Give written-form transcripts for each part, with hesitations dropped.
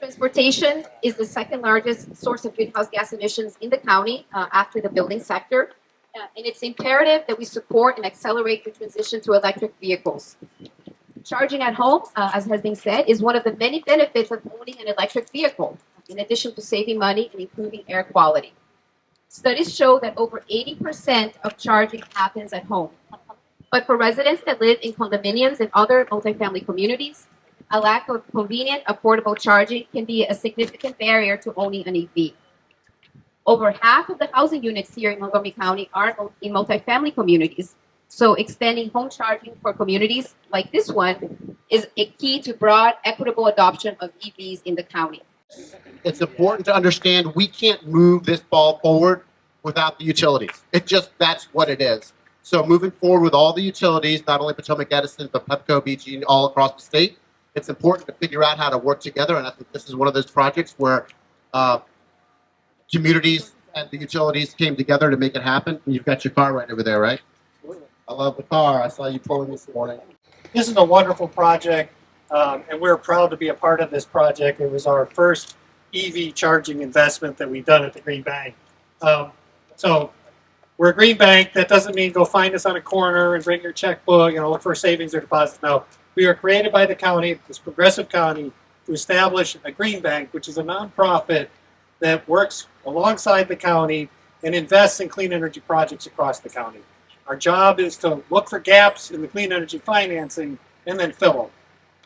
Transportation is the second largest source of greenhouse gas emissions in the county after the building sector. And it's imperative that we support and accelerate the transition to electric vehicles. Charging at home, as has been said, is one of the many benefits of owning an electric vehicle, in addition to saving money and improving air quality. Studies show that over 80% of charging happens at home. But for residents that live in condominiums and other multifamily communities, a lack of convenient, affordable charging can be a significant barrier to owning an EV. Over half of the housing units here in Montgomery County are in multifamily communities, so expanding home charging for communities like this one is a key to broad, equitable adoption of EVs in the county. It's important to understand we can't move this ball forward without the utilities. That's what it is. So moving forward with all the utilities, not only Potomac Edison, but Pepco, BG, and all across the state, it's important to figure out how to work together. And I think this is one of those projects where communities and the utilities came together to make it happen. And you've got your car right over there, right? I love the car. I saw you pulling this morning. This is a wonderful project, and we're proud to be a part of this project. It was our first EV charging investment that we've done at the Green Bank. So we're a Green Bank. That doesn't mean go find us on a corner and bring your checkbook, look for savings or deposits. No, we are created by the county, this progressive county, to establish a Green Bank, which is a nonprofit that works alongside the county and invests in clean energy projects across the county. Our job is to look for gaps in the clean energy financing and then fill them.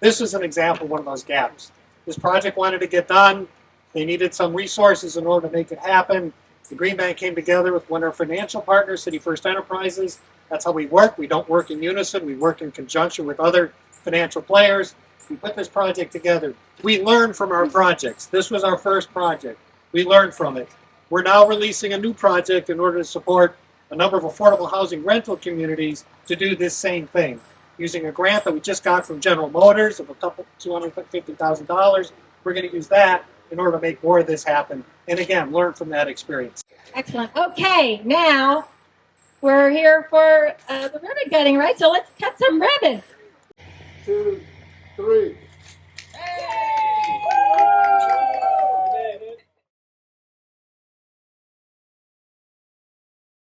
This is an example of one of those gaps. This project wanted to get done. They needed some resources in order to make it happen. The Green Bank came together with one of our financial partners, City First Enterprises. That's how we work. We don't work in unison. We work in conjunction with other financial players. We put this project together. We learn from our projects. This was our first project. We learned from it. We're now releasing a new project in order to support a number of affordable housing rental communities to do this same thing. Using a grant that we just got from General Motors of $250,000. We're going to use that in order to make more of this happen. And again, learn from that experience. Excellent. Okay, now we're here for the ribbon cutting, right? So let's cut some ribbon. 2, 3.